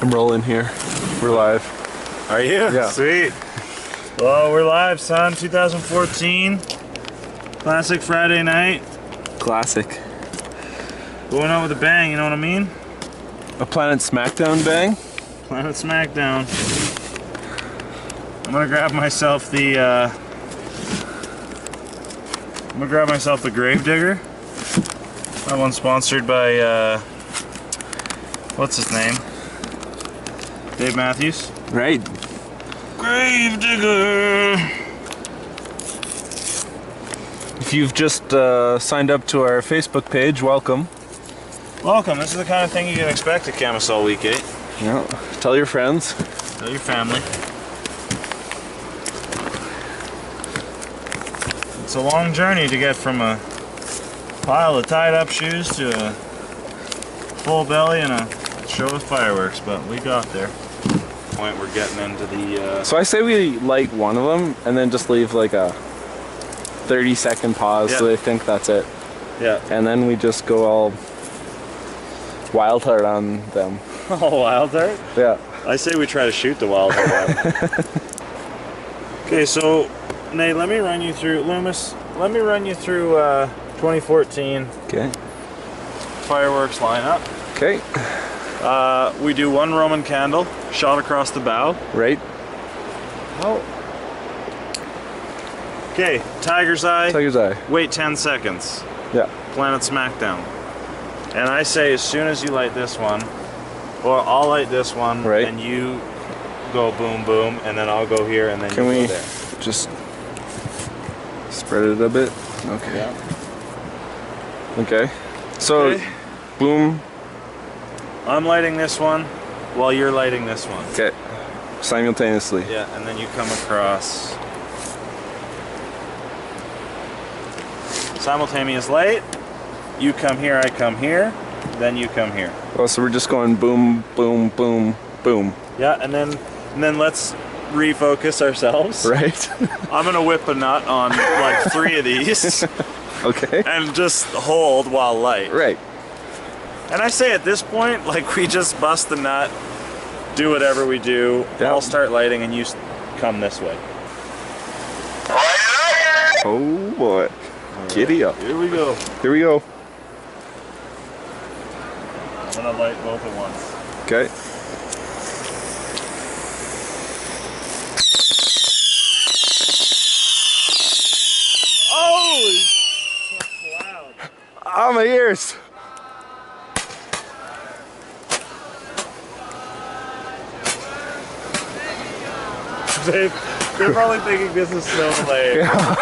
I'm rolling here. We're live. Are you? Yeah. Sweet. Well, we're live, son. 2014. Classic Friday night. Classic. Going out with a bang, you know what I mean? A Planet Smackdown bang? Planet Smackdown. I'm gonna grab myself the Gravedigger. That one's sponsored by what's his name? Dave Matthews. Right. Gravedigger. If you've just signed up to our Facebook page, welcome. Welcome. This is the kind of thing you can expect at Chamisall Week 8. Yeah. Tell your friends. Tell your family. It's a long journey to get from a pile of tied up shoes to a full belly and a show of fireworks, but we got there. Point we're getting into the So I say we light one of them and then just leave like a 30-second pause so they think that's it. Yeah. And then we just go all wild heart on them. Oh, wild heart? Yeah. I say we try to shoot the wild heart. Okay, so Nate, let me run you through Loomis. Let me run you through 2014 Okay. fireworks lineup. Okay. We do one Roman candle shot across the bow. Right. Oh. Okay, Tiger's Eye. Tiger's Eye. Wait 10 seconds. Yeah. Planet Smackdown. And I say as soon as you light this one, or I'll light this one, right, and you go boom boom, and then I'll go here, and then Can you we go there. Just spread it a bit? Okay. Yeah. Okay. So, Okay. boom. I'm lighting this one while you're lighting this one. Okay. Simultaneously. Yeah, and then you come across. Simultaneous light. You come here, I come here, then you come here. Oh, so we're just going boom, boom, boom, boom. Yeah, and then let's refocus ourselves. Right. I'm gonna whip a nut on like 3 of these. Okay. And just hold while light. Right. And I say at this point, like, we just bust the nut, do whatever we do. Yep. I'll start lighting and you come this way. Oh boy. Giddy up. Here we go. Here we go. I'm gonna light both at once. Okay. Oh! That's loud. Oh, my ears. They're probably thinking this is so lame. Yeah.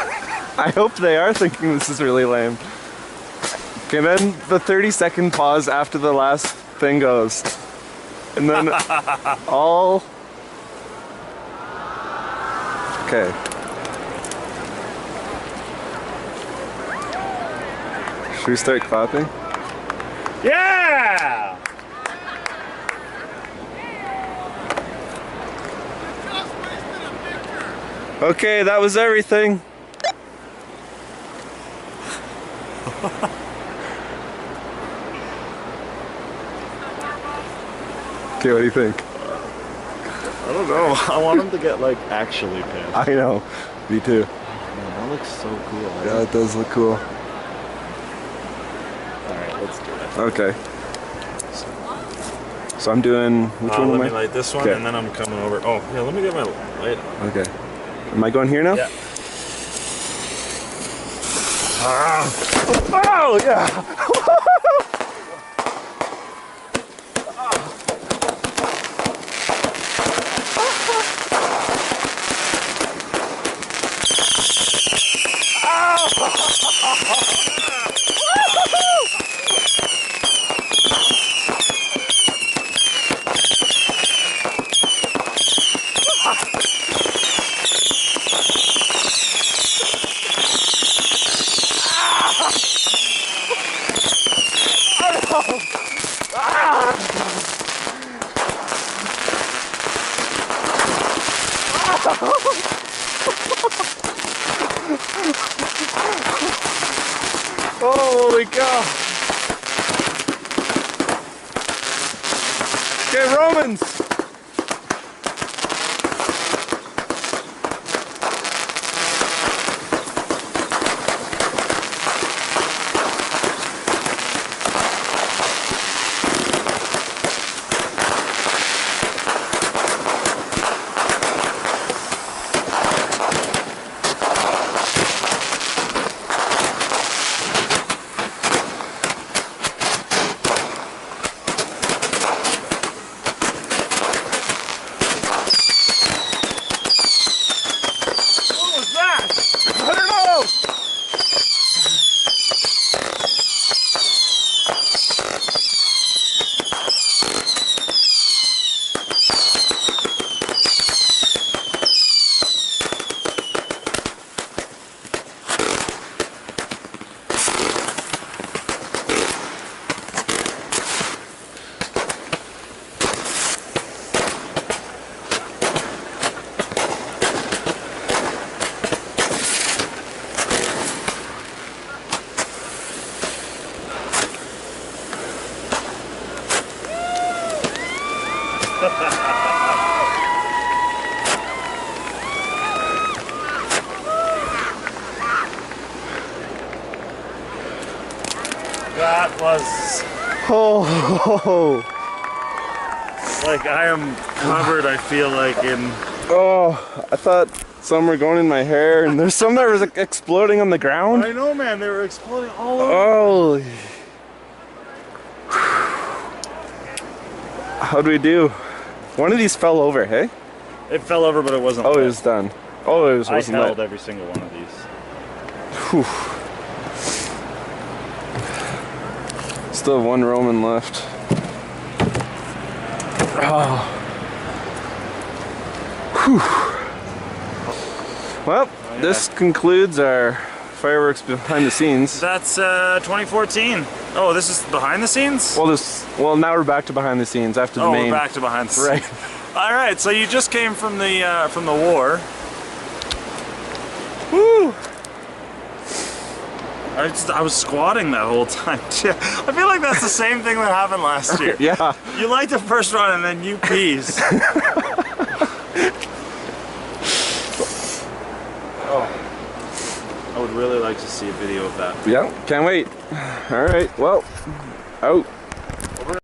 I hope they are thinking this is really lame. Okay, then the 30-second pause after the last thing goes. And then all... Okay. Should we start clapping? Yeah! Okay, that was everything. Okay, what do you think? I don't know. I want them to get, like, actually pissed. I know. Me too. Man, that looks so cool. Yeah, it does look cool. Alright, let's do it. Okay. So I'm doing... Which one am Let I? me light this one, Okay. and then I'm coming over. Oh, yeah, let me get my light on. Okay. Am I going here now? Yeah. Oh, yeah! Holy cow! Okay, Romans. That was Oh, like I am covered, I feel like, in. oh, I thought some were going in my hair, and there's some that was like, exploding on the ground. I know, man, they were exploding all over. Oh, how do we do? One of these fell over, hey? It fell over, but it wasn't. Oh, lit. it was done. Oh, it was. I Wasn't held lit. every single one of these. Whew. Still have one Roman left. Oh. Whew. Well, yeah. This concludes our fireworks behind the scenes. That's 2014. Oh, this is behind the scenes? Well, now we're back to behind the scenes after the main. We're back to behind the scenes. Right. All right, so you just came from the war. Woo! I was squatting that whole time. I feel like that's the same thing that happened last year. Yeah. You liked the first run and then you peas. Oh, I would really like to see a video of that. Yeah, can't wait. All right, well, out.